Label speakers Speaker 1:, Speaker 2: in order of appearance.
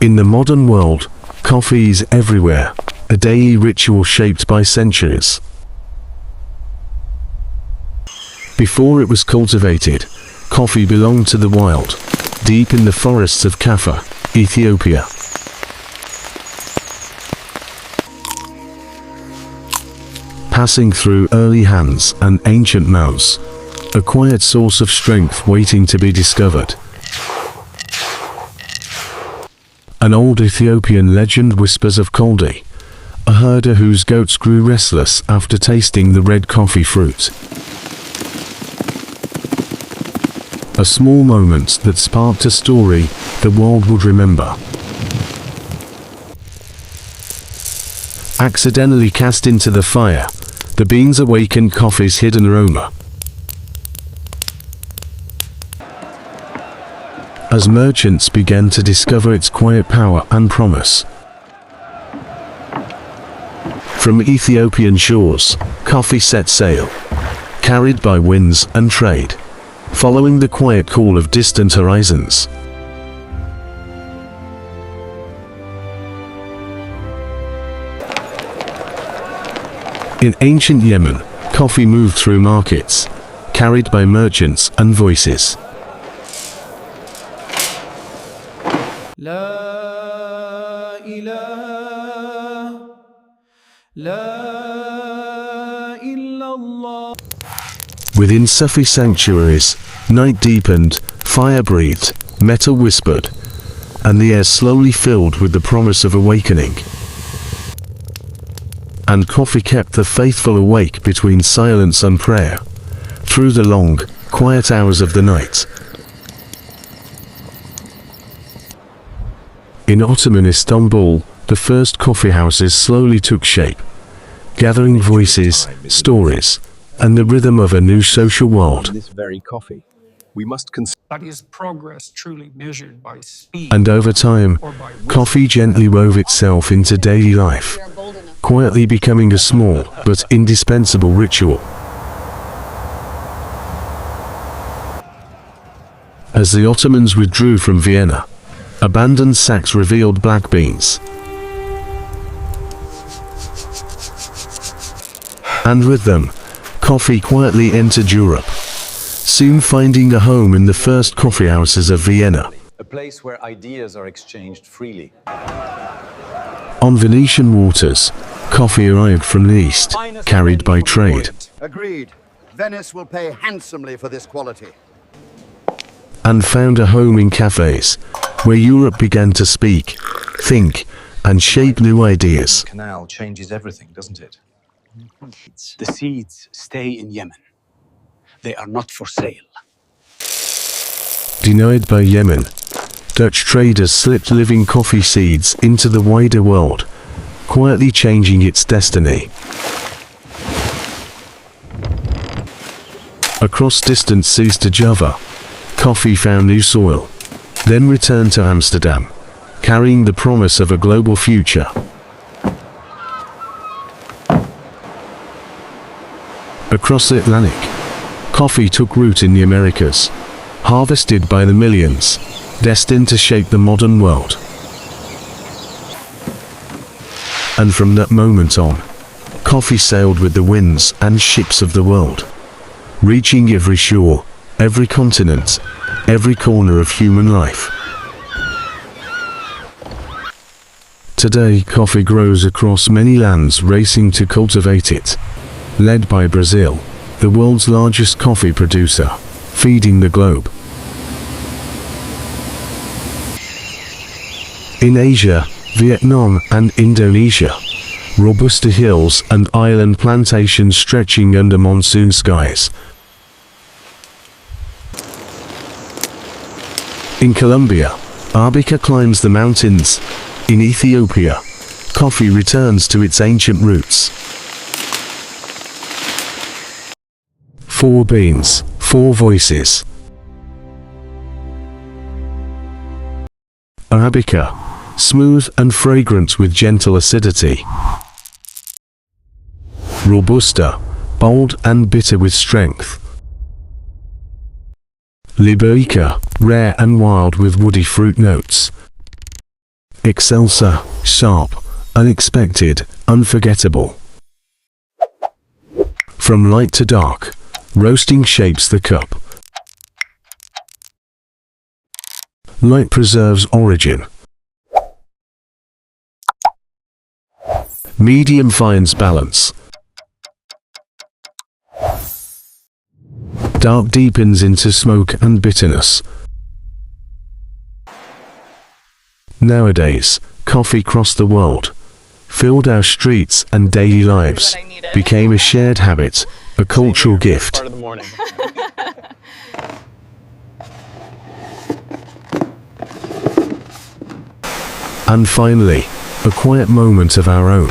Speaker 1: In the modern world, coffee is everywhere, a daily ritual shaped by centuries. Before it was cultivated, coffee belonged to the wild, deep in the forests of Kaffa, Ethiopia. Passing through early hands and ancient mouths, a quiet source of strength waiting to be discovered. An old Ethiopian legend whispers of Koldi, a herder whose goats grew restless after tasting the red coffee fruit. A small moment that sparked a story the world would remember. Accidentally cast into the fire, the beans awakened coffee's hidden aroma. As merchants began to discover its quiet power and promise. From Ethiopian shores, coffee set sail, carried by winds and trade, following the quiet call of distant horizons. In ancient Yemen, coffee moved through markets, carried by merchants and voices.
Speaker 2: La ilaha, la illallah.
Speaker 1: Within Sufi sanctuaries, night deepened, fire breathed, metal whispered, and the air slowly filled with the promise of awakening. And coffee kept the faithful awake between silence and prayer, through the long, quiet hours of the night. In Ottoman Istanbul, the first coffee houses slowly took shape, gathering voices, stories, and the rhythm of a new social world.
Speaker 3: This very coffee, we must consider.
Speaker 4: But is progress truly measured by speed?
Speaker 1: And over time, coffee gently wove itself into daily life, quietly becoming a small but indispensable ritual. As the Ottomans withdrew from Vienna, abandoned sacks revealed black beans. And with them, coffee quietly entered Europe, soon finding a home in the first coffee houses of Vienna.
Speaker 3: A place where ideas are exchanged freely.
Speaker 1: On Venetian waters, coffee arrived from the east, carried by trade.
Speaker 5: Agreed. Venice will pay handsomely for this quality.
Speaker 1: And found a home in cafes, where Europe began to speak, think, and shape new ideas.
Speaker 6: Canal changes everything, doesn't it? The seeds stay in Yemen. They are not for sale.
Speaker 1: Denied by Yemen, Dutch traders slipped living coffee seeds into the wider world, quietly changing its destiny. Across distant seas to Java, coffee found new soil, then returned to Amsterdam, carrying the promise of a global future. Across the Atlantic, coffee took root in the Americas, harvested by the millions, destined to shape the modern world. And from that moment on, coffee sailed with the winds and ships of the world, reaching every shore, every continent, every corner of human life. Today, coffee grows across many lands, racing to cultivate it, led by Brazil, the world's largest coffee producer, feeding the globe. In Asia, Vietnam and Indonesia, Robusta hills and island plantations stretching under monsoon skies. In Colombia, Arabica climbs the mountains. In Ethiopia, coffee returns to its ancient roots. 4 beans, 4 voices. Arabica, smooth and fragrant with gentle acidity. Robusta, bold and bitter with strength. Liberica, rare and wild with woody fruit notes. Excelsa, sharp, unexpected, unforgettable. From light to dark, roasting shapes the cup. Light preserves origin. Medium finds balance. Dark deepens into smoke and bitterness. Nowadays, coffee crossed the world, filled our streets and daily lives, became a shared habit, a cultural gift.
Speaker 7: Part of the morning.
Speaker 1: And finally, a quiet moment of our own.